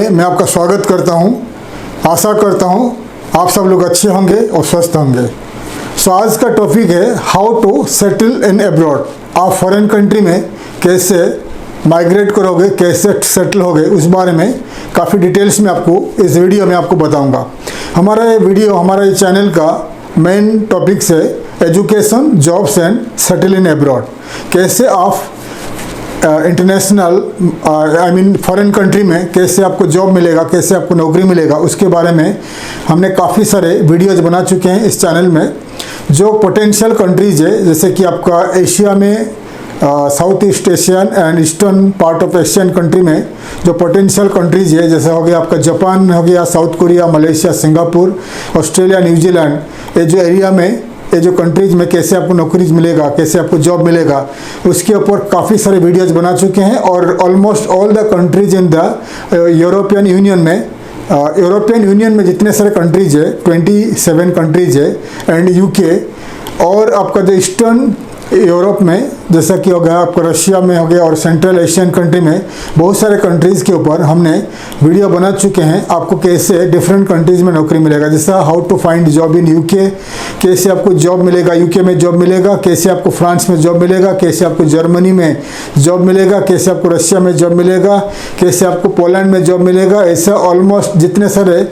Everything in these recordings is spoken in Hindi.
मैं आपका स्वागत करता हूं। आशा करता हूं आप सब लोग अच्छे होंगे और स्वस्थ होंगे। सो आज का टॉपिक है how to settle in abroad. आप फॉरेन कंट्री में कैसे माइग्रेट करोगे, कैसे सेटल होगे, उस बारे में काफ़ी डिटेल्स में आपको इस वीडियो में आपको बताऊंगा। हमारा ये वीडियो, हमारा ये चैनल का मेन टॉपिक है education, jobs and settle in abroad. कैसे आप इंटरनेशनल फॉरेन कंट्री में कैसे आपको जॉब मिलेगा, कैसे आपको नौकरी मिलेगा, उसके बारे में हमने काफ़ी सारे वीडियोज बना चुके हैं इस चैनल में। जो पोटेंशियल कंट्रीज है, जैसे कि आपका एशिया में south east Asian and eastern part of Asian country में जो पोटेंशियल कंट्रीज है, जैसे हो गया आपका जापान, हो गया south Korea, Malaysia, Singapore, Australia, New Zealand, ये जो एरिया में, ये जो कंट्रीज में कैसे आपको नौकरी मिलेगा, कैसे आपको जॉब मिलेगा, उसके ऊपर काफ़ी सारे वीडियोज बना चुके हैं। और almost all the countries in the European union में, यूरोपियन यूनियन में जितने सारे कंट्रीज है, 27 कंट्रीज है, एंड यूके, और आपका जो ईस्टर्न यूरोप में, जैसा कि हो गया आपको रशिया में हो गया, और सेंट्रल एशियन कंट्री में बहुत सारे कंट्रीज़ के ऊपर हमने वीडियो बना चुके हैं। आपको कैसे डिफरेंट कंट्रीज़ में नौकरी मिलेगा, जैसा how to find job in UK, कैसे आपको जॉब मिलेगा, यूके में जॉब मिलेगा, कैसे आपको फ्रांस में जॉब मिलेगा, कैसे आपको जर्मनी में जॉब मिलेगा, कैसे आपको रशिया में जॉब मिलेगा, कैसे आपको पोलैंड में जॉब मिलेगा। ऐसा ऑलमोस्ट जितने सारे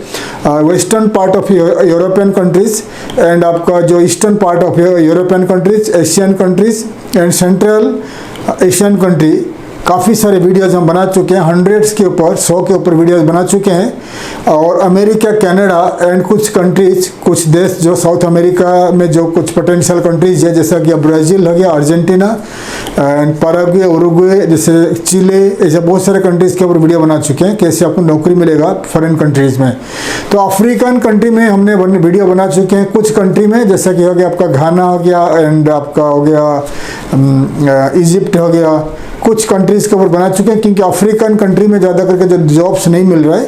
western part of European countries and आपका जो eastern part of European countries, Asian countries and central Asian country, काफ़ी सारे वीडियोज़ हम बना चुके हैं। 100 के ऊपर, 100 के ऊपर वीडियोज़ बना चुके हैं। और अमेरिका, कनाडा एंड कुछ कंट्रीज, कुछ देश जो साउथ अमेरिका में जो कुछ पोटेंशियल कंट्रीज है, जैसा कि ब्राज़ील हो गया, अर्जेंटीना एंड पैराग्वे, उरुग्वे, जैसे चिले, ऐसे बहुत सारे कंट्रीज़ के ऊपर वीडियो बना चुके हैं कैसे आपको नौकरी मिलेगा फॉरेन कंट्रीज़ में। तो अफ्रीकन कंट्री में हमने वीडियो बना चुके हैं। कुछ कंट्री में, जैसा कि हो गया आपका घाना हो गया, एंड आपका हो गया इजिप्ट हो गया, कुछ कंट्रीज़ के ऊपर बना चुके हैं, क्योंकि अफ्रीकन कंट्री में ज़्यादा करके जो जॉब्स नहीं मिल रहा है,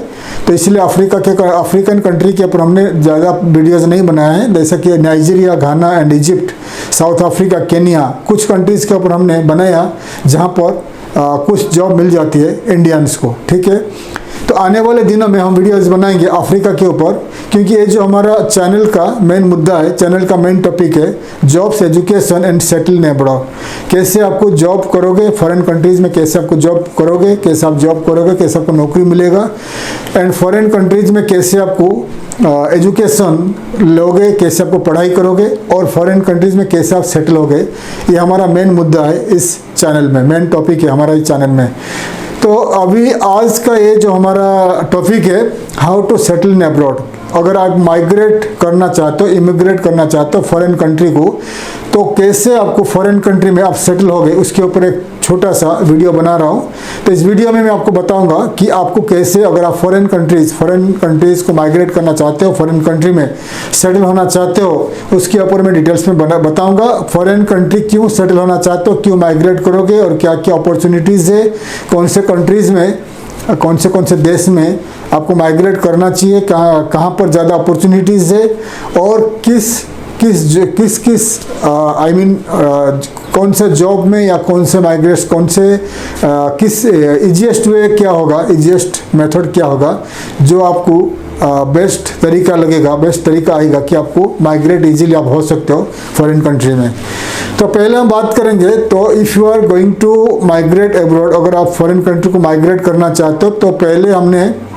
तो इसलिए अफ्रीकन कंट्री के ऊपर हमने ज़्यादा वीडियोज़ नहीं बनाए हैं। जैसा कि Nigeria, Ghana and Egypt, south Africa, Kenya, कुछ कंट्रीज़ के ऊपर हमने बनाया जहाँ पर कुछ जॉब मिल जाती है इंडियंस को। ठीक है, तो आने वाले दिनों में हम वीडियोस बनाएंगे अफ्रीका के ऊपर, क्योंकि ये जो हमारा चैनल का मेन मुद्दा है, चैनल का मेन टॉपिक है jobs, education and settle in abroad. कैसे आपको जॉब करोगे फॉरेन कंट्रीज़ में, कैसे आपको जॉब करोगे, कैसे आप जॉब करोगे, कैसे आपको नौकरी मिलेगा, एंड फॉरेन कंट्रीज़ में कैसे आपको एजुकेशन लोगे, कैसे आपको पढ़ाई करोगे, और फॉरेन कंट्रीज़ में कैसे आप सेटल होगे। ये हमारा मेन मुद्दा है इस चैनल में, मेन टॉपिक है हमारा इस चैनल में। तो अभी आज का ये जो हमारा टॉपिक है how to settle in abroad. अगर आप माइग्रेट करना चाहते हो, इमिग्रेट करना चाहते हो फॉरेन कंट्री को, तो कैसे आपको फॉरेन कंट्री में आप सेटल हो गए, उसके ऊपर एक छोटा सा वीडियो बना रहा हूँ। तो इस वीडियो में मैं आपको बताऊंगा कि आपको कैसे, अगर आप फॉरेन कंट्रीज़ को माइग्रेट करना चाहते हो, फॉरेन कंट्री में सेटल होना चाहते हो, उसके ऊपर मैं डिटेल्स में बताऊंगा। फॉरेन कंट्री क्यों सेटल होना चाहते हो, क्यों माइग्रेट करोगे, और क्या क्या अपॉर्चुनिटीज़ है, कौन से कंट्रीज़ में, कौन से देश में आपको माइग्रेट करना चाहिए, कहाँ पर ज़्यादा अपॉर्चुनिटीज़ है, और किस कौन से जॉब में या कौन से माइग्रेट, किस इजीएस्ट वे क्या होगा, इजीएस्ट मेथड क्या होगा जो आपको बेस्ट तरीका लगेगा, बेस्ट तरीका आएगा कि आपको माइग्रेट इजीली आप हो सकते हो फॉरेन कंट्री में। तो पहले हम बात करेंगे, तो if you are going to migrate abroad, अगर आप फॉरेन कंट्री को माइग्रेट करना चाहते हो, तो पहले हमने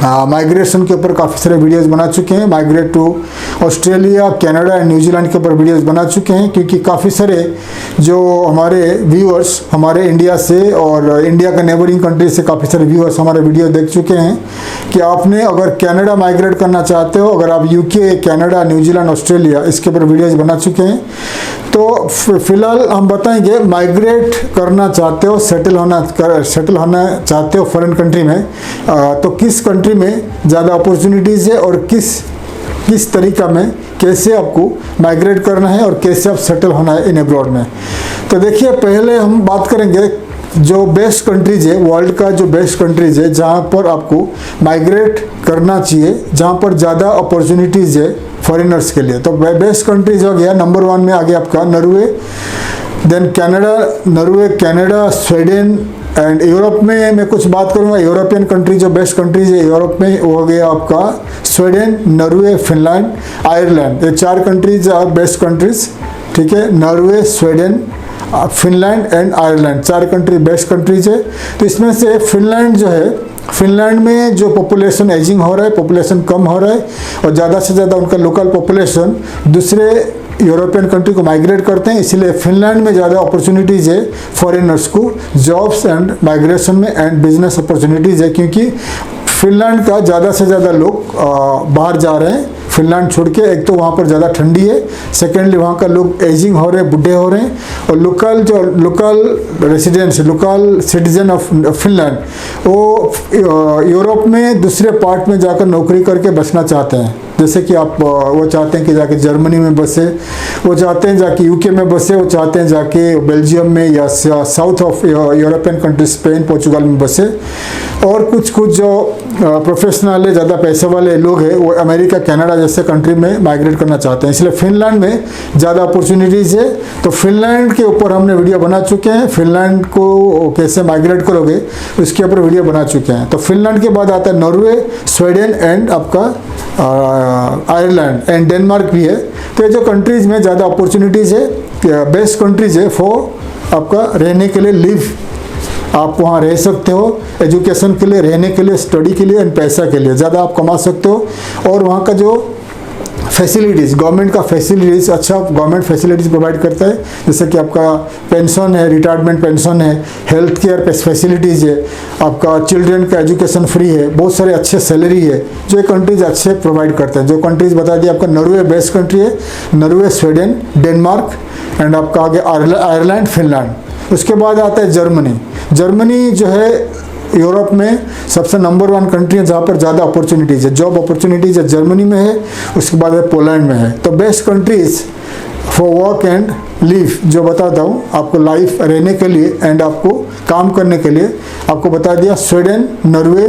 माइग्रेशन के ऊपर काफ़ी सारे वीडियोस बना चुके हैं। Migrate to Australia, Canada and New Zealand के ऊपर वीडियोस बना चुके हैं, क्योंकि काफ़ी सारे जो हमारे व्यूअर्स हमारे इंडिया से और इंडिया का नेबरिंग कंट्री से काफ़ी सारे व्यूअर्स हमारे वीडियो देख चुके हैं कि आपने अगर कनाडा माइग्रेट करना चाहते हो, अगर आप यूके, कनाडा, न्यूजीलैंड, ऑस्ट्रेलिया, इसके ऊपर वीडियोज़ बना चुके हैं। तो फिलहाल हम बताएंगे माइग्रेट करना चाहते हो, सेटल होना चाहते हो फॉरेन कंट्री में, तो किस कंट्री में ज़्यादा अपॉर्चुनिटीज़ है, और किस तरीका में कैसे आपको माइग्रेट करना है, और कैसे आप सेटल होना है इन अब्रॉड में। तो देखिए, पहले हम बात करेंगे जो बेस्ट कंट्रीज है, वर्ल्ड का जो बेस्ट कंट्रीज है जहाँ पर आपको माइग्रेट करना चाहिए, जहाँ पर ज़्यादा अपॉर्चुनिटीज़ है फॉरेनर्स के लिए। तो बेस्ट कंट्रीज हो गया, नंबर 1 में आ गया आपका Norway, then Canada, Sweden, and Europe में मैं कुछ बात करूँगा। यूरोपियन कंट्री जो बेस्ट कंट्रीज है यूरोप में वो हो गया आपका स्वीडन, नॉर्वे, फिनलैंड, आयरलैंड। ये 4 कंट्रीज आर बेस्ट कंट्रीज, ठीक है। Norway, Sweden, Finland and Ireland 4 country best countries है। तो इसमें से फिनलैंड जो है, फिनलैंड में जो पॉपुलेशन एजिंग हो रहा है, पॉपुलेशन कम हो रहा है और ज़्यादा से ज़्यादा उनका लोकल पॉपुलेशन दूसरे यूरोपियन कंट्री को माइग्रेट करते हैं, इसलिए फिनलैंड में ज़्यादा अपॉर्चुनिटीज़ है फॉरेनर्स को जॉब्स एंड माइग्रेशन में एंड बिजनेस अपॉर्चुनिटीज़ है, क्योंकि फिनलैंड का ज़्यादा से ज़्यादा लोग बाहर जा रहे हैं फिनलैंड छोड़ के। एक तो वहाँ पर ज़्यादा ठंडी है, सेकेंडली वहाँ का लोग एजिंग हो रहे हैं, बूढ़े हो रहे हैं, और local residents, local citizen of Finland वो यूरोप में दूसरे पार्ट में जाकर नौकरी करके बसना चाहते हैं। जैसे कि आप वो चाहते हैं कि जाके जर्मनी में बसे, वो चाहते हैं जाके यूके में बसे, वो चाहते हैं जाके बेल्जियम में या south of European country Spain, Portugal में बसे। और कुछ जो प्रोफेशनल है, ज़्यादा पैसे वाले लोग हैं, वो अमेरिका, कनाडा जैसे कंट्री में माइग्रेट करना चाहते हैं, इसलिए फिनलैंड में ज़्यादा अपॉर्चुनिटीज़ है। तो फिनलैंड के ऊपर हमने वीडियो बना चुके हैं, फिनलैंड को कैसे माइग्रेट करोगे उसके ऊपर वीडियो बना चुके हैं। तो फिनलैंड के बाद आता है नॉर्वे, स्वीडन एंड आपका आयरलैंड एंड डेनमार्क भी है। तो ये जो कंट्रीज़ में ज़्यादा अपॉर्चुनिटीज़ है, बेस्ट कंट्रीज़ है फॉर आपका रहने के लिए, लिव आप वहाँ रह सकते हो, एजुकेशन के लिए, रहने के लिए, स्टडी के लिए एंड पैसा के लिए ज़्यादा आप कमा सकते हो। और वहाँ का जो फैसिलिटीज़, गवर्नमेंट का फैसिलिटीज़, अच्छा गवर्नमेंट फैसिलिटीज़ प्रोवाइड करता है, जैसे कि आपका पेंशन है, रिटायरमेंट पेंशन है, हेल्थ केयर फैसिलिटीज़ है, आपका चिल्ड्रन का एजुकेशन फ्री है, बहुत सारे अच्छे सैलरी है जो ये कंट्रीज अच्छे प्रोवाइड करते हैं। जो कंट्रीज बता दिया आपका, नॉर्वे बेस्ट कंट्री है, नॉर्वे, स्वीडन, डेनमार्क एंड आपका आगे आयरलैंड, फिनलैंड। उसके बाद आता है जर्मनी। जर्मनी जो है यूरोप में सबसे नंबर 1 कंट्री है जहाँ पर ज़्यादा अपॉर्चुनिटीज़ है, जॉब अपॉर्चुनिटीज़ है जर्मनी में है। उसके बाद है पोलैंड में है। तो best countries for work and live जो बताता हूँ आपको, लाइफ रहने के लिए एंड आपको काम करने के लिए आपको बता दिया, Sweden, Norway,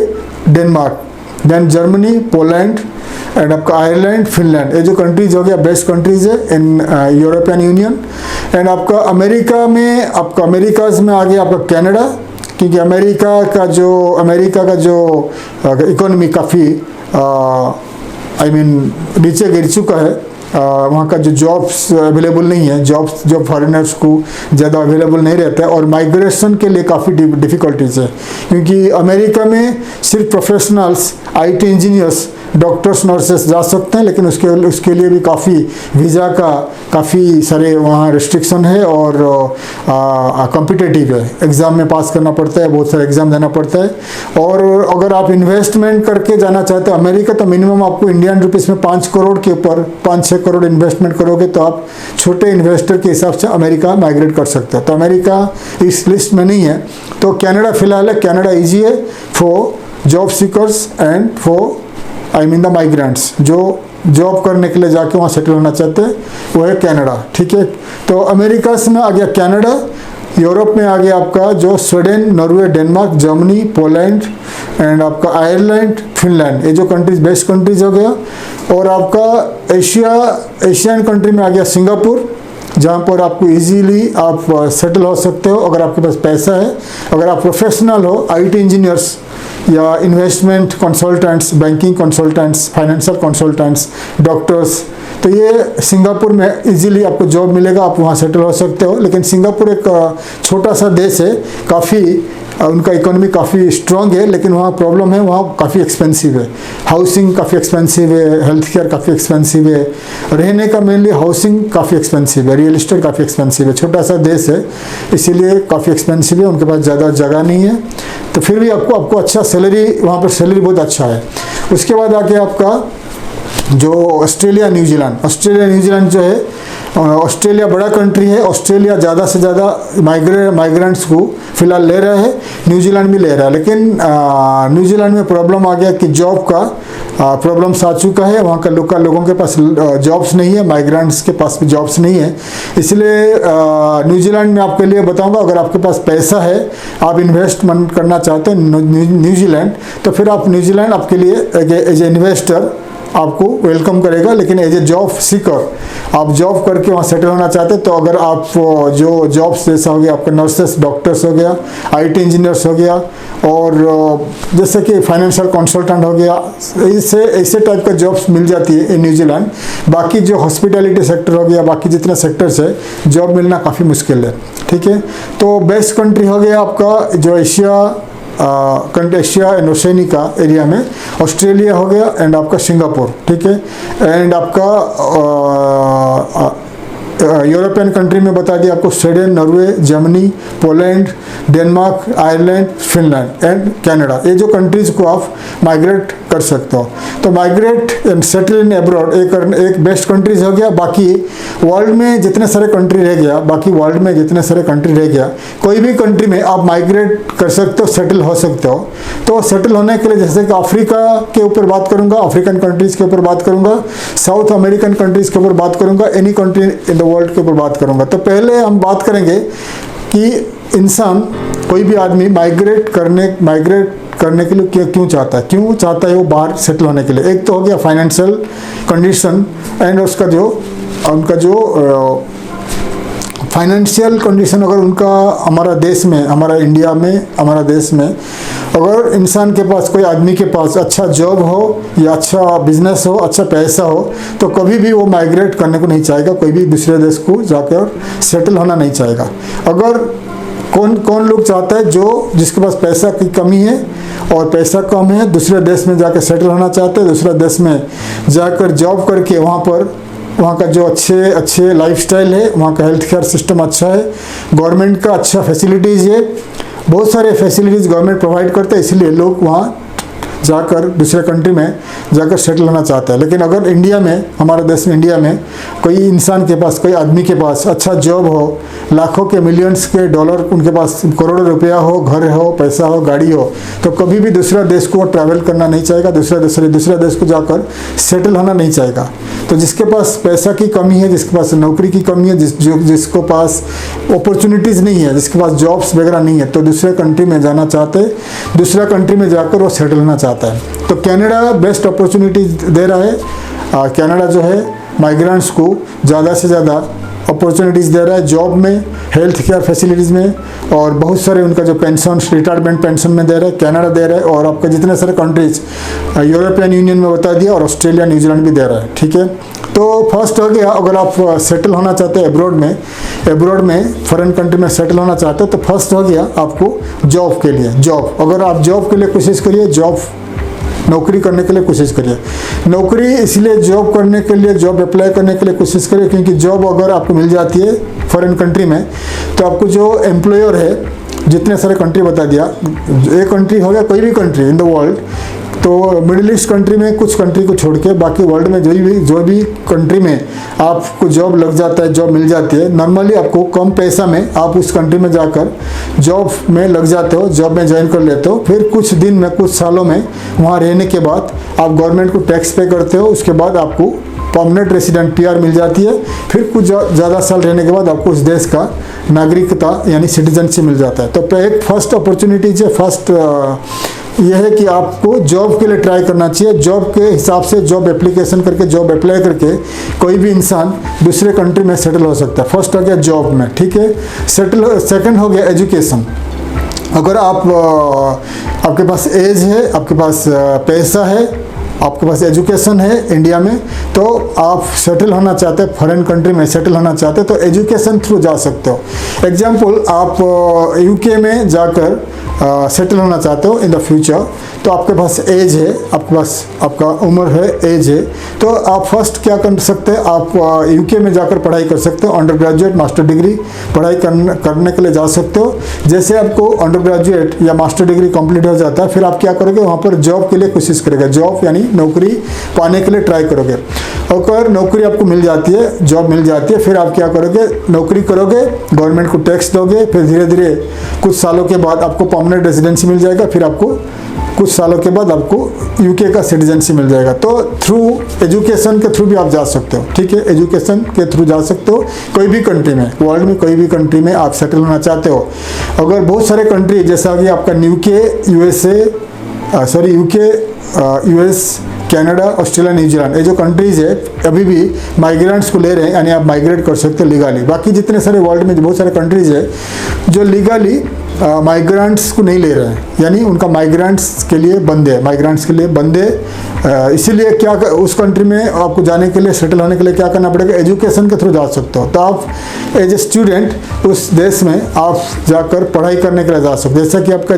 Denmark, then Germany, Poland and आपका आयरलैंड, फिनलैंड। ये जो कंट्रीज हो गया बेस्ट कंट्रीज है इन यूरोपियन यूनियन। एंड आपका अमेरिका में, आपका अमेरिकाज में आ गया आपका कनाडा, क्योंकि अमेरिका का जो इकोनॉमी काफ़ी नीचे गिर चुका है। वहाँ का जो जॉब्स अवेलेबल नहीं है, जॉब फॉरेनर्स को ज़्यादा अवेलेबल नहीं रहता है, और माइग्रेशन के लिए काफ़ी डिफ़िकल्टीज है, क्योंकि अमेरिका में सिर्फ professionals, IT engineers, doctors, nurses जा सकते हैं, लेकिन उसके लिए भी काफ़ी वीज़ा का काफ़ी सारे वहाँ रिस्ट्रिक्शन है और कॉम्पिटिटिव है, एग्ज़ाम में पास करना पड़ता है, बहुत सारे एग्ज़ाम देना पड़ता है। और अगर आप इन्वेस्टमेंट करके जाना चाहते हो अमेरिका, तो मिनिमम आपको इंडियन रुपीज़ में 5 करोड़ के ऊपर 5-6 करोड़ इन्वेस्टमेंट करोगे तो आप छोटे इन्वेस्टर के हिसाब से अमेरिका माइग्रेट कर सकते हो। तो अमेरिका इस लिस्ट में नहीं है। तो कनाडा फिलहाल है, कनाडा ईजी है for job seekers and for the migrants जो जॉब करने के लिए जाके वहाँ सेटल होना चाहते हैं, वो है कनाडा, ठीक है। तो अमेरिका में आ गया कनाडा, यूरोप में आ गया आपका जो Sweden, Norway, Denmark, Germany, Poland and आपका आयरलैंड, फिनलैंड। ये जो कंट्रीज बेस्ट कंट्रीज हो गया। और आपका एशियन कंट्री में आ गया सिंगापुर, जहाँ पर आपको इजीली आप सेटल हो सकते हो अगर आपके पास पैसा है, अगर आप प्रोफेशनल हो, आईटी इंजीनियर्स या investment consultants, banking consultants, financial consultants, doctors. तो ये सिंगापुर में इजीली आपको जॉब मिलेगा, आप वहाँ सेटल हो सकते हो। लेकिन सिंगापुर एक छोटा सा देश है, काफ़ी उनका इकोनॉमी काफ़ी स्ट्रॉन्ग है, लेकिन वहाँ प्रॉब्लम है, वहाँ काफ़ी एक्सपेंसिव है, हाउसिंग काफ़ी एक्सपेंसिव है, हेल्थ केयर काफ़ी एक्सपेंसिव है, रहने का मेनली हाउसिंग काफ़ी एक्सपेंसिव है, रियल इस्टेट काफ़ी एक्सपेंसिव है। छोटा सा देश है इसीलिए काफ़ी एक्सपेंसिव है, उनके पास ज़्यादा जगह नहीं है। तो फिर भी आपको अच्छा सैलरी, वहाँ पर सैलरी बहुत अच्छा है। उसके बाद आके आपका जो ऑस्ट्रेलिया, न्यूजीलैंड जो है, ऑस्ट्रेलिया बड़ा कंट्री है, ऑस्ट्रेलिया ज़्यादा से ज़्यादा माइग्रेंट्स को फिलहाल ले रहा है, न्यूजीलैंड भी ले रहा है। लेकिन न्यूजीलैंड में प्रॉब्लम आ गया कि जॉब का प्रॉब्लम्स आ चुका है, वहाँ का लोगों के पास जॉब्स नहीं है, माइग्रेंट्स के पास भी जॉब्स नहीं है। इसलिए न्यूजीलैंड में आपके लिए बताऊंगा, अगर आपके पास पैसा है, आप इन्वेस्टमेंट करना चाहते हैं न्यूजीलैंड, तो फिर आप न्यूजीलैंड आपके लिए एज ए इन्वेस्टर आपको वेलकम करेगा। लेकिन एज ए जॉब सीकर आप जॉब करके वहाँ सेटल होना चाहते हैं तो अगर आप जो जॉब्स जैसा हो गया आपका नर्सेस, डॉक्टर्स हो गया, आईटी इंजीनियर्स हो गया, और जैसे कि फाइनेंशियल कंसल्टेंट हो गया, ऐसे टाइप का जॉब्स मिल जाती है इन न्यूजीलैंड। बाकी जो हॉस्पिटैलिटी सेक्टर हो गया, बाकी जितने सेक्टर्स है जॉब मिलना काफ़ी मुश्किल है। ठीक है, तो बेस्ट कंट्री हो गया आपका जो एशिया एंड ओशनिका एरिया में ऑस्ट्रेलिया हो गया एंड आपका सिंगापुर। ठीक है, एंड आपका यूरोपियन कंट्री में बता दिया आपको Sweden, Norway, Germany, Poland, Denmark, Ireland, Finland and Canada. ये जो कंट्रीज को आप माइग्रेट कर सकते हो। तो migrate and settle in abroad एक बेस्ट कंट्रीज हो गया। बाकी वर्ल्ड में जितने सारे कंट्री रह गया, कोई भी कंट्री में आप माइग्रेट कर सकते हो, सेटल हो सकते हो। तो सेटल होने के लिए जैसे कि अफ्रीका के ऊपर बात करूंगा, अफ्रीकन कंट्रीज के ऊपर बात करूंगा, साउथ अमेरिकन कंट्रीज के ऊपर बात करूंगा, any country in the world के ऊपर बात करूंगा। तो पहले हम बात करेंगे कि इंसान, कोई भी आदमी माइग्रेट करने के लिए क्यों चाहता है वो बाहर सेटल होने के लिए। एक तो हो गया फाइनेंशियल कंडीशन एंड उनका जो फाइनेंशियल कंडीशन, अगर उनका हमारा देश में अगर इंसान के पास, कोई आदमी के पास अच्छा जॉब हो या अच्छा बिजनेस हो, अच्छा पैसा हो, तो कभी भी वो माइग्रेट करने को नहीं चाहेगा, कोई भी दूसरे देश को जाकर सेटल होना नहीं चाहेगा। अगर कौन लोग चाहता है जिसके पास पैसा की कमी है और पैसा कम है, दूसरे देश में जाकर सेटल होना चाहते हैं, दूसरे देश में जाकर जॉब करके वहाँ का जो अच्छे लाइफस्टाइल है, वहाँ का हेल्थ केयर सिस्टम अच्छा है, गवर्नमेंट का अच्छा फैसिलिटीज़ है, बहुत सारे फैसिलिटीज़ गवर्नमेंट प्रोवाइड करते हैं, इसलिए लोग वहाँ जाकर दूसरे कंट्री में जाकर सेटल होना चाहता है। लेकिन अगर हमारे देश में इंडिया में कोई इंसान के पास, कोई आदमी के पास अच्छा जॉब हो, लाखों के मिलियंस के डॉलर उनके पास, करोड़ों रुपया हो, घर हो, पैसा हो, गाड़ी हो, तो कभी भी दूसरा देश को ट्रैवल करना नहीं चाहेगा, दूसरे देश को जाकर सेटल होना नहीं चाहेगा। तो जिसके पास पैसा की कमी है, जिसके पास नौकरी की कमी है, जिसको पास अपॉर्चुनिटीज़ नहीं है, जिसके पास जॉब्स वगैरह नहीं है, तो दूसरे कंट्री में जाना चाहते, दूसरा कंट्री में जाकर वो सेटल होना चाहता है। तो कनाडा बेस्ट अपॉर्चुनिटी दे रहा है। कनाडा जो है माइग्रेंट्स को ज़्यादा से ज़्यादा अपॉर्चुनिटीज़ दे रहा है, जॉब में, हेल्थ केयर फैसिलिटीज़ में, और बहुत सारे उनका जो पेंशन, रिटायरमेंट पेंशन में दे रहा है, कनाडा दे रहा है। और आपके जितने सारे कंट्रीज यूरोपियन यूनियन में बता दिया, और ऑस्ट्रेलिया, न्यूजीलैंड भी दे रहा है। ठीक है, तो फर्स्ट हो गया, अगर आप सेटल होना चाहते हैं एब्रॉड में फॉरेन कंट्री में सेटल होना चाहते हो, तो फर्स्ट हो गया आपको जॉब के लिए। अगर आप जॉब के लिए कोशिश करिए, नौकरी करने के लिए कोशिश करिए। नौकरी इसलिए जॉब अप्लाई करने के लिए कोशिश करिए क्योंकि जॉब अगर आपको मिल जाती है फॉरेन कंट्री में, तो आपको जो एम्प्लॉयर है, जितने सारे कंट्री बता दिया, एक कंट्री हो गया, कोई भी कंट्री इन द वर्ल्ड, तो मिडिल ईस्ट कंट्री में कुछ कंट्री को छोड़ के बाकी वर्ल्ड में जो भी कंट्री में आपको जॉब लग जाता है, जॉब मिल जाती है, नॉर्मली आपको कम पैसा में आप उस कंट्री में जाकर जॉब में लग जाते हो, जॉब में ज्वाइन कर लेते हो। फिर कुछ दिन में, कुछ सालों में वहाँ रहने के बाद आप गवर्नमेंट को टैक्स पे करते हो, उसके बाद आपको परमानेंट रेसिडेंट PR मिल जाती है। फिर कुछ ज़्यादा साल रहने के बाद आपको उस देश का नागरिकता यानी सिटीजनशिप मिल जाता है। तो एक फर्स्ट अपॉर्चुनिटी यह है कि आपको जॉब के लिए ट्राई करना चाहिए। जॉब के हिसाब से जॉब एप्लीकेशन करके, जॉब अप्लाई करके कोई भी इंसान दूसरे कंट्री में सेटल हो सकता है। फर्स्ट हो गया जॉब में, ठीक है। सेकंड हो गया एजुकेशन। अगर आपके पास एज है, आपके पास पैसा है, आपके पास एजुकेशन है इंडिया में, तो आप सेटल होना चाहते हैं, फॉरेन कंट्री में सेटल होना चाहते हैं, तो एजुकेशन थ्रू जा सकते हो। एग्जाम्पल, आप UK में जाकर सेटल होना चाहते हो इन द फ्यूचर, तो आपके पास एज है, आपका उम्र है, एज है, तो आप फर्स्ट क्या कर सकते हैं, आप UK में जाकर पढ़ाई कर सकते हो। अंडर ग्रेजुएट, मास्टर डिग्री पढ़ाई करने के लिए जा सकते हो। जैसे आपको अंडर ग्रेजुएट या मास्टर डिग्री कंप्लीट हो जाता है, फिर आप क्या करोगे, वहाँ पर जॉब के लिए कोशिश करेंगे। जॉब यानी नौकरी पाने के लिए ट्राई करोगे। अगर नौकरी आपको मिल जाती है, जॉब मिल जाती है, फिर आप क्या करोगे, नौकरी करोगे, गवर्नमेंट को टैक्स दोगे, फिर धीरे धीरे कुछ सालों के बाद आपको परमानेंट रेजिडेंसी मिल जाएगा, फिर आपको कुछ सालों के बाद आपको UK का सिटीजनशिप मिल जाएगा। तो थ्रू एजुकेशन के थ्रू भी आप जा सकते हो, ठीक है। एजुकेशन के थ्रू जा सकते हो कोई भी कंट्री में, वर्ल्ड में कोई भी कंट्री में आप सेटल होना चाहते हो। अगर बहुत सारे कंट्री जैसा कि आपका UK, US, Canada, Australia, New Zealand, ये जो कंट्रीज़ है अभी भी माइग्रेंट्स को ले रहे हैं, यानी आप माइग्रेट कर सकते हो लीगली। बाकी जितने सारे वर्ल्ड में बहुत सारे कंट्रीज़ है जो लीगली माइग्रेंट्स को नहीं ले रहे हैं, यानी उनका माइग्रेंट्स के लिए बंद है, माइग्रेंट्स के लिए बंद है। इसीलिए क्या उस कंट्री में आपको जाने के लिए, सेटल होने के लिए क्या करना पड़ेगा, एजुकेशन के थ्रू जा सकते हो। तो आप एज ए स्टूडेंट उस देश में आप जाकर पढ़ाई करने के लिए जा सकते हो। जैसा कि आपका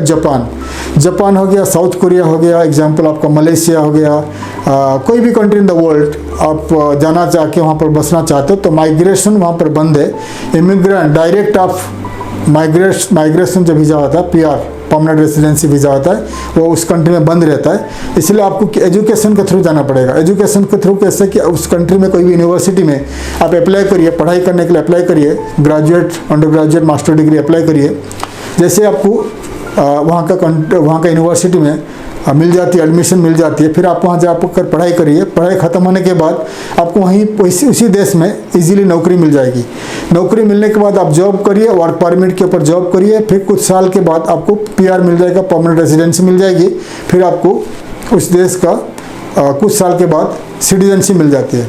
जापान हो गया, साउथ कोरिया हो गया, एग्जाम्पल आपका मलेशिया हो गया, कोई भी कंट्री इन द वर्ल्ड आप जाना चाह के वहाँ पर बसना चाहते हो तो माइग्रेशन वहाँ पर बंद है। इमिग्रेंट डायरेक्ट आप माइग्रेशन जो वीज़ा होता है, पीआर, परमानेंट रेसिडेंसी वीज़ा होता है, वो उस कंट्री में बंद रहता है। इसलिए आपको एजुकेशन के थ्रू जाना पड़ेगा। एजुकेशन के थ्रू कैसे कि उस कंट्री में कोई भी यूनिवर्सिटी में आप अप्लाई करिए, पढ़ाई करने के लिए अप्लाई करिए, graduate, under graduate, master degree apply करिए। जैसे आपको वहाँ का यूनिवर्सिटी में मिल जाती है, एडमिशन मिल जाती है, फिर आप वहाँ जाकर पढ़ाई करिए। पढ़ाई ख़त्म होने के बाद आपको वहीं उसी देश में इजीली नौकरी मिल जाएगी। नौकरी मिलने के बाद आप जॉब करिए, वर्क परमिट के ऊपर जॉब करिए, फिर कुछ साल के बाद आपको पीआर मिल जाएगा, परमानेंट रेजिडेंसी मिल जाएगी। फिर आपको उस देश का कुछ साल के बाद सिटीजनशिप मिल जाती है।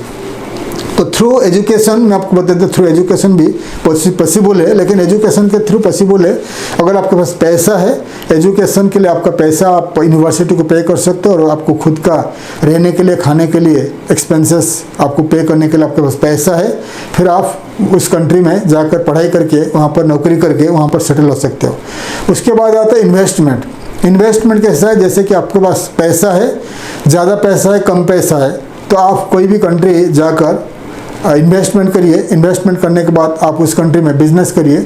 तो थ्रू एजुकेशन, मैं आपको बता दें, थ्रू एजुकेशन भी पॉसिबल है, लेकिन एजुकेशन के थ्रू पॉसिबल है अगर आपके पास पैसा है। एजुकेशन के लिए आपका पैसा आप यूनिवर्सिटी को पे कर सकते हो, और आपको खुद का रहने के लिए, खाने के लिए एक्सपेंसेस आपको पे करने के लिए आपके पास पैसा है। फिर आप उस कंट्री में जाकर पढ़ाई करके, वहाँ पर नौकरी करके वहाँ पर सेटल हो सकते हो। उसके बाद आता है इन्वेस्टमेंट। इन्वेस्टमेंट कैसा है, जैसे कि आपके पास पैसा है, ज़्यादा पैसा है, कम पैसा है, तो आप कोई भी कंट्री जाकर इन्वेस्टमेंट करिए। इन्वेस्टमेंट करने के बाद आप उस कंट्री में बिजनेस करिए।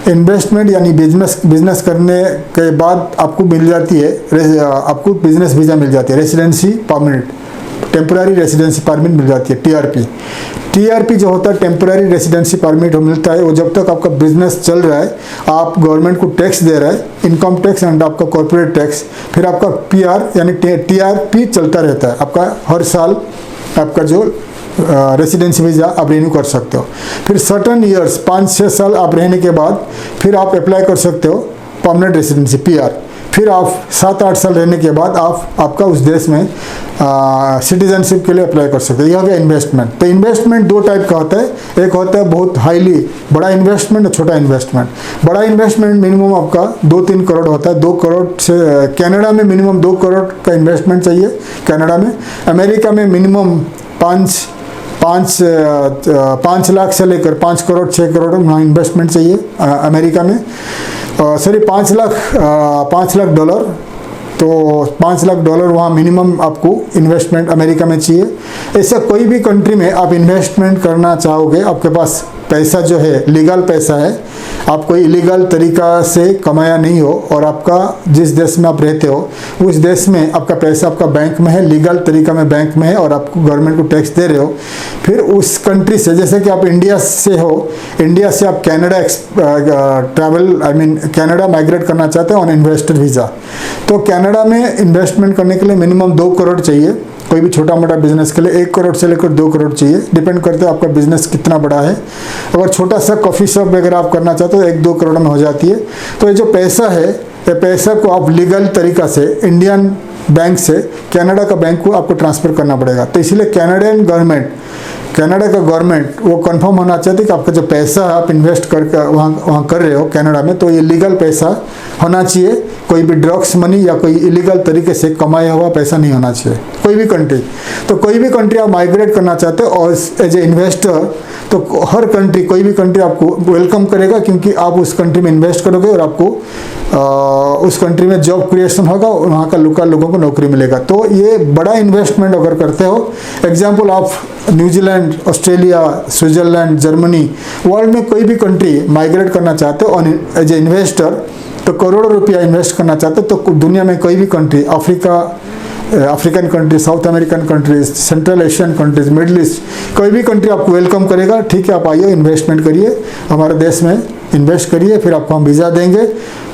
इन्वेस्टमेंट यानी बिजनेस करने के बाद आपको मिल जाती है, आपको बिजनेस वीज़ा मिल जाती है, residency permit, temporary residency permit मिल जाती है, टीआरपी जो होता है टेम्पररी रेसिडेंसी परमिट मिलता है। वो जब तक आपका बिजनेस चल रहा है, आप गवर्नमेंट को टैक्स दे रहे हैं, इनकम टैक्स एंड आपका कॉर्पोरेट टैक्स, फिर आपका पीआर यानी टीआरपी चलता रहता है। आपका हर साल आपका जो रेसिडेंसी वीज़ा आप रिन्यू कर सकते हो। फिर सर्टन ईयर्स, 5-6 साल आप रहने के बाद फिर आप अप्लाई कर सकते हो परमानेंट रेसिडेंसी, पीआर। फिर आप 7-8 साल रहने के बाद आपका उस देश में सिटीजनशिप के लिए अप्लाई कर सकते हो। यह हो गया इन्वेस्टमेंट। तो इन्वेस्टमेंट दो टाइप का होता है, एक होता है बहुत हाईली बड़ा इन्वेस्टमेंट और छोटा इन्वेस्टमेंट। बड़ा इन्वेस्टमेंट मिनिमम आपका 2-3 करोड़ होता है। 2 करोड़ से कनाडा में मिनिमम 2 करोड़ का इन्वेस्टमेंट चाहिए कनाडा में। अमेरिका में मिनिमम 5 लाख से लेकर 5 करोड़ 6 करोड़ वहाँ इन्वेस्टमेंट चाहिए अमेरिका में। सॉरी 5 लाख डॉलर, तो 5 लाख डॉलर वहाँ मिनिमम आपको इन्वेस्टमेंट अमेरिका में चाहिए। ऐसा कोई भी कंट्री में आप इन्वेस्टमेंट करना चाहोगे, आपके पास पैसा जो है लीगल पैसा है, आप कोई इलीगल तरीका से कमाया नहीं हो, और आपका जिस देश में आप रहते हो उस देश में आपका पैसा आपका बैंक में है, लीगल तरीका में बैंक में है, और आपको गवर्नमेंट को टैक्स दे रहे हो। फिर उस कंट्री से, जैसे कि आप इंडिया से हो, इंडिया से आप कनाडा कनाडा माइग्रेट करना चाहते हैं ऑन इन्वेस्टर वीज़ा, तो कनाडा में इन्वेस्टमेंट करने के लिए मिनिमम 2 करोड़ चाहिए। कोई भी छोटा मोटा बिजनेस के लिए 1 करोड़ से लेकर 2 करोड़ चाहिए, डिपेंड करते है आपका बिजनेस कितना बड़ा है। अगर छोटा सा कॉफ़ी शॉप वगैरह आप करना चाहते हो 1-2 करोड़ में हो जाती है। तो ये जो पैसा है, ये पैसा को आप लीगल तरीका से इंडियन बैंक से कनाडा का बैंक को आपको ट्रांसफ़र करना पड़ेगा। तो इसलिए कनाडा का गवर्नमेंट वो कंफर्म होना चाहती है कि आपका जो पैसा आप इन्वेस्ट करके वहाँ कर रहे हो कनाडा में, तो ये लीगल पैसा होना चाहिए। कोई भी ड्रग्स मनी या कोई इलीगल तरीके से कमाया हुआ पैसा नहीं होना चाहिए कोई भी कंट्री। तो कोई भी कंट्री आप माइग्रेट करना चाहते हो और एज ए इन्वेस्टर, तो हर कंट्री, कोई भी कंट्री आपको वेलकम करेगा, क्योंकि आप उस कंट्री में इन्वेस्ट करोगे और आपको उस कंट्री में जॉब क्रिएशन होगा, वहाँ का लोगों को नौकरी मिलेगा। तो ये बड़ा इन्वेस्टमेंट अगर करते हो, एग्जाम्पल आप New Zealand, Australia, Switzerland, Germany, world में कोई भी कंट्री माइग्रेट करना चाहते हो और एज ए इन्वेस्टर, तो करोड़ों रुपया इन्वेस्ट करना चाहते हो, तो दुनिया में कोई भी country, African country, south American countries, central Asian countries, middle east, कोई भी कंट्री आपको वेलकम करेगा। ठीक है, आप आइए, इन्वेस्टमेंट करिए, हमारे देश में इन्वेस्ट करिए, फिर आपको हम वीज़ा देंगे,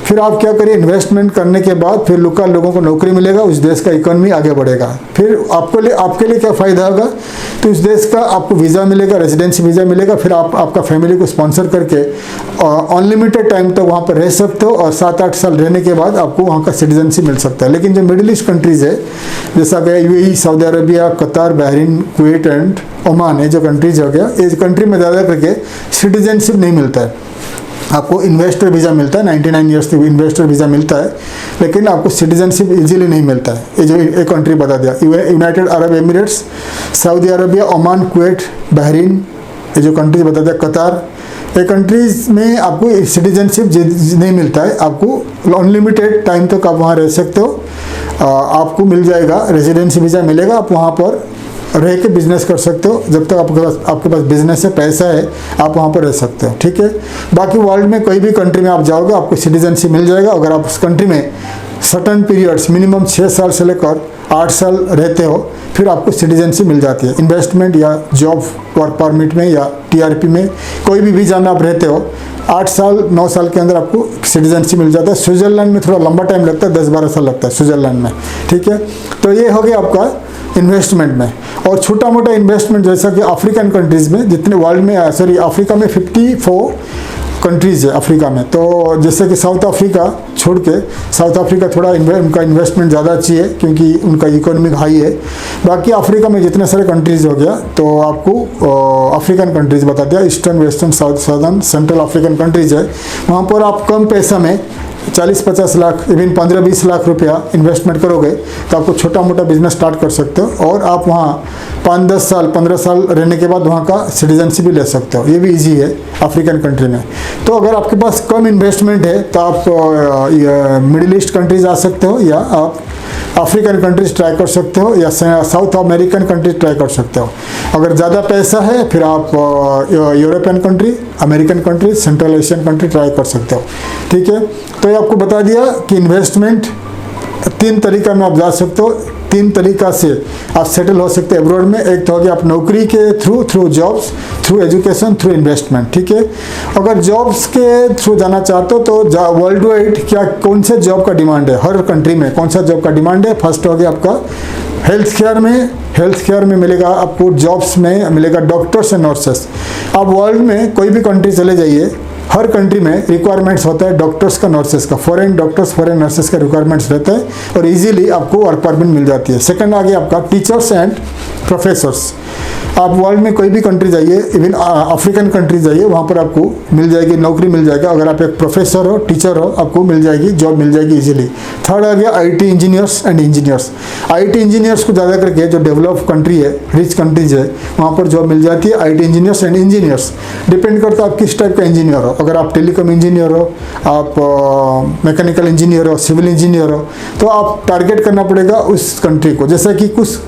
फिर आप क्या करिए, इन्वेस्टमेंट करने के बाद फिर लोगों को नौकरी मिलेगा, उस देश का इकोनॉमी आगे बढ़ेगा। फिर आपके लिए क्या फ़ायदा होगा, तो उस देश का आपको वीज़ा मिलेगा, रेजिडेंसी वीज़ा मिलेगा। फिर आपका फैमिली को स्पॉन्सर करके अनलिमिटेड टाइम तक वहाँ पर रह सकते हो, और 7-8 साल रहने के बाद आपको वहाँ का सिटीजनशिप मिल सकता है। लेकिन जो मिडिल ईस्ट कंट्रीज़ है, जैसा कि यूएई, सऊदी अरबिया, कतार, बहरीन, कुवैत एंड ओमान, ये जो कंट्रीज हो गया, इस कंट्री में ज़्यादा करके सिटीजनशिप नहीं मिलता है। आपको इन्वेस्टर वीज़ा मिलता है, 99 ईयर्स तक इन्वेस्टर वीज़ा मिलता है, लेकिन आपको सिटीजनशिप इजीली नहीं मिलता है। ये जो एक कंट्री बता दिया, United Arab Emirates, Saudi Arabia, Oman, Kuwait, Bahrain, ये जो कंट्रीज बता दिया, कतार, ये कंट्रीज़ में आपको सिटीजनशिप नहीं मिलता है। आपको अनलिमिटेड टाइम तक आप वहाँ रह सकते हो, आपको मिल जाएगा, रेजिडेंसी वीज़ा मिलेगा, आप वहाँ पर रह के बिजनेस कर सकते हो। जब तक आपके पास बिजनेस है, पैसा है, आप वहाँ पर रह सकते हो, ठीक है। बाकी वर्ल्ड में कोई भी कंट्री में आप जाओगे, आपको सिटीजनशिप मिल जाएगा। अगर आप उस कंट्री में सर्टन पीरियड्स मिनिमम 6 साल से लेकर 8 साल रहते हो, फिर आपको सिटीजनशिप मिल जाती है। इन्वेस्टमेंट या जॉब वर्क परमिट में या टीआरपी में, कोई भी वीज़ा में आप रहते हो, 8 साल 9 साल के अंदर आपको सिटीजनशिप मिल जाता है। स्विट्ज़रलैंड में थोड़ा लंबा टाइम लगता है, 10-12 साल लगता है स्विट्ज़रलैंड में, ठीक है। तो ये हो गया आपका इन्वेस्टमेंट में। और छोटा मोटा इन्वेस्टमेंट जैसा कि अफ्रीकन कंट्रीज़ में, जितने वर्ल्ड में अफ्रीका में 54 कंट्रीज़ है अफ्रीका में। तो जैसे कि साउथ अफ्रीका छोड़ के, साउथ अफ्रीका थोड़ा उनका इन्वेस्टमेंट ज़्यादा अच्छी है क्योंकि उनका इकोनॉमिक हाई है। बाकी अफ्रीका में जितने सारे कंट्रीज़ हो गया, तो आपको अफ्रीकन कंट्रीज़ बता दिया, eastern, western, south, southern, central African countries है। वहाँ पर आप कम पैसा में 40-50 लाख, इवन 15-20 लाख रुपया इन्वेस्टमेंट करोगे तो आपको छोटा मोटा बिजनेस स्टार्ट कर सकते हो, और आप वहाँ 5-10 साल 15 साल रहने के बाद वहाँ का सिटीजनशिप भी ले सकते हो। ये भी इजी है अफ्रीकन कंट्री में। तो अगर आपके पास कम इन्वेस्टमेंट है तो आप मिडिल ईस्ट कंट्रीज आ सकते हो, या आप अफ्रीकन कंट्रीज ट्राई कर सकते हो, या साउथ अमेरिकन कंट्रीज ट्राई कर सकते हो। अगर ज़्यादा पैसा है फिर आप European country, American country, central Asian country try कर सकते हो, ठीक है। तो ये आपको बता दिया कि इन्वेस्टमेंट 3 तरीका में आप जा सकते हो, 3 तरीका से आप सेटल हो सकते हैं एब्रॉड में। एक तो हो गया आप नौकरी के through jobs, through education, through investment, ठीक है। अगर जॉब्स के थ्रू जाना चाहते हो तो वर्ल्ड वाइड क्या कौन से जॉब का डिमांड है, हर कंट्री में कौन सा जॉब का डिमांड है। फर्स्ट हो गया आपका हेल्थ केयर में मिलेगा आपको, जॉब्स में मिलेगा डॉक्टर्स एंड नर्सेस। आप वर्ल्ड में कोई भी कंट्री चले जाइए, हर कंट्री में रिक्वायरमेंट्स होता है डॉक्टर्स का, नर्सेस का, फॉरेन डॉक्टर्स, फॉरेन नर्सेस का रिक्वायरमेंट्स रहता है, और इजीली आपको वर्क परमिट मिल जाती है। सेकंड आ गया आपका टीचर्स एंड प्रोफेसर्स। आप वर्ल्ड में कोई भी कंट्री जाइए, इवन अफ्रीकन कंट्री जाइए, वहाँ पर आपको मिल जाएगी, नौकरी मिल जाएगा। अगर आप एक प्रोफेसर हो, टीचर हो, आपको मिल जाएगी, जॉब मिल जाएगी इजीली। थर्ड आ गया IT engineers and engineers. IT engineers को ज़्यादा करके जो डेवलप कंट्री है, रिच कंट्रीज है, वहाँ पर जॉब मिल जाती है। IT engineers and engineers depend करता है आप किस टाइप का इंजीनियर हो। अगर आप टेलीकॉम इंजीनियर हो, आप मैकेनिकल इंजीनियर हो, सिविल इंजीनियर हो, तो आप टारगेट करना पड़ेगा उस कंट्री को। जैसा कि कुछ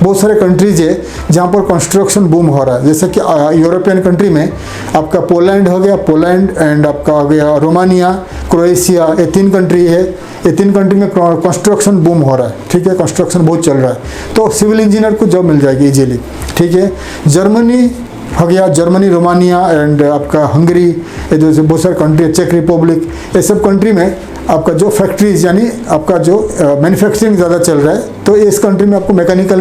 बहुत सारे कंट्रीज है जहाँ पर कंस्ट्रक्शन बूम हो रहा है, जैसे कि यूरोपियन कंट्री में आपका पोलैंड हो गया, पोलैंड एंड आपका हो गया रोमानिया, क्रोएशिया, ये 3 कंट्री है। ये 3 कंट्री में कंस्ट्रक्शन बूम हो रहा है, ठीक है, कंस्ट्रक्शन बहुत चल रहा है, तो सिविल इंजीनियर को जॉब मिल जाएगी इजीली, ठीक है। जर्मनी हो गया, जर्मनी, रोमानिया एंड आपका हंगरी, ये जो बहुत सारे कंट्री है, चेक रिपब्लिक, ये सब कंट्री में आपका जो फैक्ट्रीज यानी आपका जो मैन्युफैक्चरिंग ज़्यादा चल रहा है, तो इस कंट्री में आपको मैकेनिकल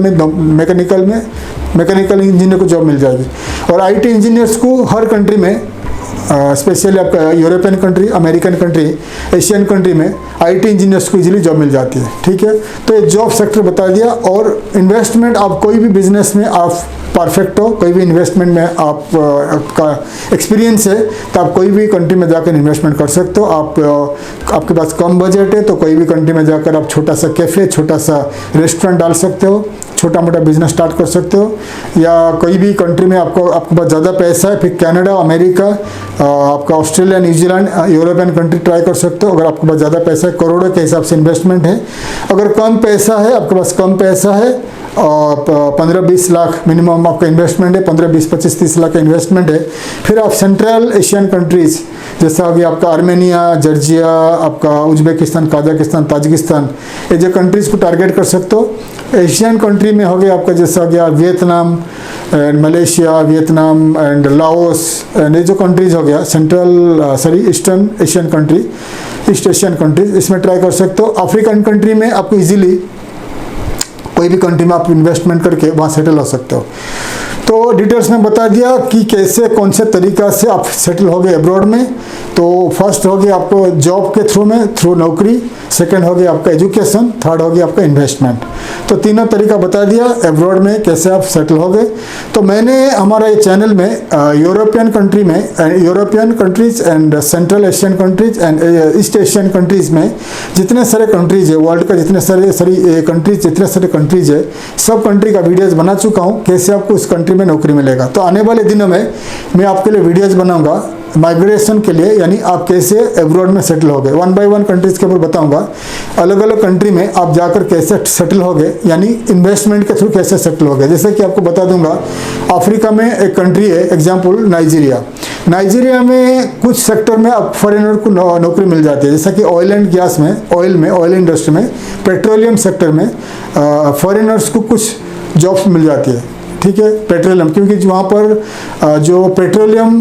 इंजीनियर को जॉब मिल जाएगी। और आईटी इंजीनियर्स को हर कंट्री में, स्पेशली आपका European country, American country, Asian country में आईटी इंजीनियर्स को इजीली जॉब मिल जाती है, ठीक है। तो ये जॉब सेक्टर बता दिया। और इन्वेस्टमेंट, आप कोई भी बिजनेस में आप परफेक्ट हो, कोई भी इन्वेस्टमेंट में आपका एक्सपीरियंस है, तो आप कोई भी कंट्री में जाकर इन्वेस्टमेंट कर सकते हो। आपके पास कम बजट है तो कोई भी कंट्री में जाकर आप छोटा सा कैफ़े, छोटा सा रेस्टोरेंट डाल सकते हो, छोटा मोटा बिजनेस स्टार्ट कर सकते हो। या कोई भी कंट्री में आपके पास ज़्यादा पैसा है, फिर कनाडा, अमेरिका, आपका Australia, New Zealand, European country try कर सकते हो। अगर आपके पास ज़्यादा पैसा है, करोड़ों के हिसाब से इन्वेस्टमेंट है। अगर कम पैसा है, आपके पास कम पैसा है, 15-20 लाख मिनिमम आपका इन्वेस्टमेंट है, 15-20-25-30 लाख का इन्वेस्टमेंट है, फिर आप सेंट्रल एशियन कंट्रीज़ जैसा हो गया आपका आर्मेनिया, जॉर्जिया, आपका उज्बेकिस्तान, कजाकिस्तान, ताजिकिस्तान, ये जो कंट्रीज़ को टारगेट कर सकते हो। एशियन कंट्री में हो गया आपका जैसा हो गया Vietnam and Malaysia, Vietnam and Laos, and ये जो कंट्रीज़ हो गया eastern Asian country, east Asian countries, इसमें ट्राई कर सकते हो। अफ्रीकन कंट्री में आपको इजीली कोई भी कंट्री में आप इन्वेस्टमेंट करके वहाँ सेटल हो सकते हो। तो डिटेल्स में बता दिया कि कैसे कौन से तरीक़ा से आप सेटल हो गए अब्रॉड में। तो फर्स्ट हो गया आपको जॉब के थ्रू नौकरी, सेकंड हो गया आपका एजुकेशन, थर्ड हो गया आपका इन्वेस्टमेंट। तो तीनों तरीका बता दिया अब्रॉड में कैसे आप सेटल हो गए। तो मैंने हमारा ये चैनल में European countries and central Asian countries and east Asian countries में जितने सारे कंट्रीज़ है वर्ल्ड का, जितने सारे कंट्रीज़ है, सब कंट्री का वीडियोज़ बना चुका हूँ कैसे आपको उस कंट्री में नौकरी मिलेगा। तो आने वाले दिनों में मैं आपके लिए वीडियोज़ बनाऊंगा माइग्रेशन के लिए, यानी आप कैसे अब्रॉड में सेटल हो गए। 1 बाय 1 कंट्रीज़ के ऊपर बताऊंगा, अलग अलग कंट्री में आप जाकर कैसे सेटल हो गए, यानी इन्वेस्टमेंट के थ्रू कैसे सेटल हो गए। जैसे कि आपको बता दूंगा, अफ्रीका में एक कंट्री है, एग्जाम्पल नाइजीरिया में कुछ सेक्टर में अब फॉरेनर को नौकरी मिल जाती है, जैसा कि ऑयल एंड गैस में, ऑयल इंडस्ट्री में, पेट्रोलियम सेक्टर में फॉरेनर्स को कुछ जॉब्स मिल जाती है। ठीक है, पेट्रोलियम, क्योंकि वहाँ पर जो पेट्रोलियम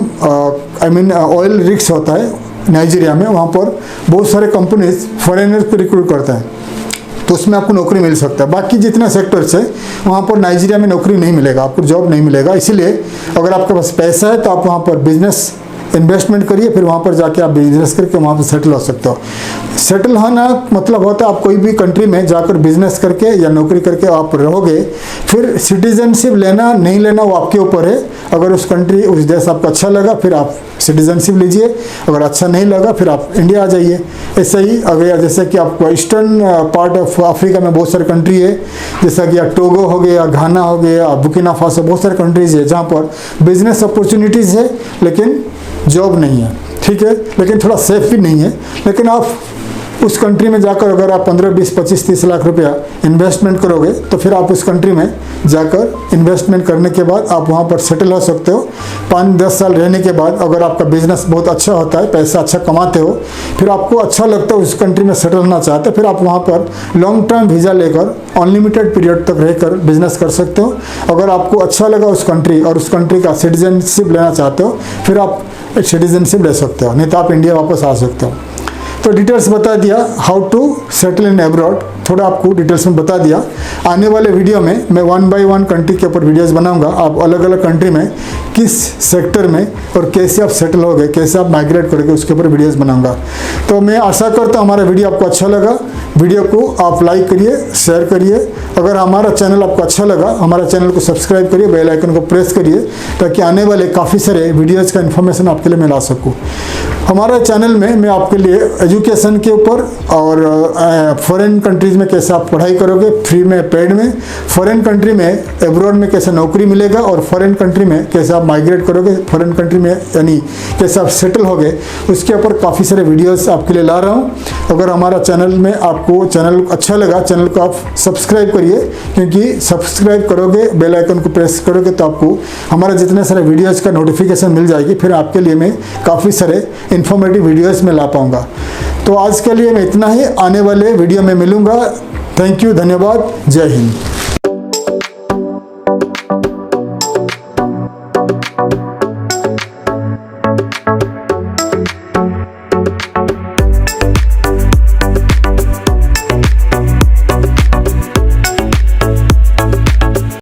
ऑयल रिग्स होता है नाइजीरिया में, वहाँ पर बहुत सारे कंपनीज फॉरेनर को रिक्रूट करते हैं, तो उसमें आपको नौकरी मिल सकता है। बाकी जितने सेक्टर्स है वहाँ पर नाइजीरिया में नौकरी नहीं मिलेगा, आपको जॉब नहीं मिलेगा। इसीलिए अगर आपके पास पैसा है तो आप वहाँ पर बिजनेस इन्वेस्टमेंट करिए, फिर वहाँ पर जाके आप बिजनेस करके वहाँ पर सेटल हो सकते हो। सेटल होना मतलब होता है आप कोई भी कंट्री में जाकर बिजनेस करके या नौकरी करके आप रहोगे, फिर सिटीजनशिप लेना नहीं लेना वो आपके ऊपर है। अगर उस देश आपको अच्छा लगा फिर आप सिटीजनशिप लीजिए, अगर अच्छा नहीं लगा फिर आप इंडिया आ जाइए। ऐसे ही अगर जैसे कि आपको ईस्टर्न पार्ट ऑफ अफ्रीका में बहुत सारे कंट्री है, जैसा कि टोगो हो गया, घाना हो गया, बुर्किना फासो, बहुत सारे कंट्रीज है जहाँ पर बिजनेस अपॉर्चुनिटीज़ है लेकिन जॉब नहीं है। ठीक है, लेकिन थोड़ा सेफ भी नहीं है। लेकिन आप उस कंट्री में जाकर अगर आप 15, 20, 25, 30 लाख रुपया इन्वेस्टमेंट करोगे तो फिर आप उस कंट्री में जाकर इन्वेस्टमेंट करने के बाद आप वहाँ पर सेटल हो सकते हो। 5-10 साल रहने के बाद अगर आपका बिजनेस बहुत अच्छा होता है, पैसा अच्छा कमाते हो, फिर आपको अच्छा लगता है उस कंट्री में सेटल होना चाहते हो, फिर आप वहाँ पर लॉन्ग टर्म वीज़ा लेकर अनलिमिटेड पीरियड तक रहकर बिजनेस कर सकते हो। अगर आपको अच्छा लगा उस कंट्री और उस कंट्री का सिटीजनशिप लेना चाहते हो फिर आप सिटीजनशिप ले सकते हो, नहीं तो आप इंडिया वापस आ सकते हो। तो डिटेल्स बता दिया how to settle in abroad, थोड़ा आपको डिटेल्स में बता दिया। आने वाले वीडियो में मैं 1 बाय 1 कंट्री के ऊपर वीडियोस बनाऊंगा, आप अलग अलग कंट्री में किस सेक्टर में और कैसे आप सेटल हो गए, कैसे आप माइग्रेट करोगे, उसके ऊपर वीडियोस बनाऊंगा। तो मैं आशा करता हूँ हमारा वीडियो आपको अच्छा लगा। वीडियो को आप लाइक करिए, शेयर करिए। अगर हमारा चैनल आपको अच्छा लगा, हमारा चैनल को सब्सक्राइब करिए, बेल आइकन को प्रेस करिए, ताकि आने वाले काफ़ी सारे वीडियोज़ का इन्फॉर्मेशन आपके लिए मैं ला सकूँ। हमारा चैनल में मैं आपके लिए एजुकेशन के ऊपर और फॉरेन कंट्रीज़ में कैसे आप पढ़ाई करोगे फ्री में, पेड में, फॉरेन कंट्री में अब्रॉड में कैसे नौकरी मिलेगा, और फॉरेन कंट्री में कैसे आप माइग्रेट करोगे, फॉरेन कंट्री में यानी कैसे आप सेटल हो गए, उसके ऊपर काफ़ी सारे वीडियोस आपके लिए ला रहा हूँ। अगर हमारा चैनल में आपको चैनल अच्छा लगा, चैनल को आप सब्सक्राइब करिए, क्योंकि सब्सक्राइब करोगे, बेल आइकन को प्रेस करोगे तो आपको हमारा जितने सारे वीडियोज़ का नोटिफिकेशन मिल जाएगी, फिर आपके लिए मैं काफ़ी सारे इन्फॉर्मेटिव वीडियोस में ला पाऊंगा। तो आज के लिए मैं इतना ही, आने वाले वीडियो में मिलूंगा। थैंक यू, धन्यवाद, जय हिंद।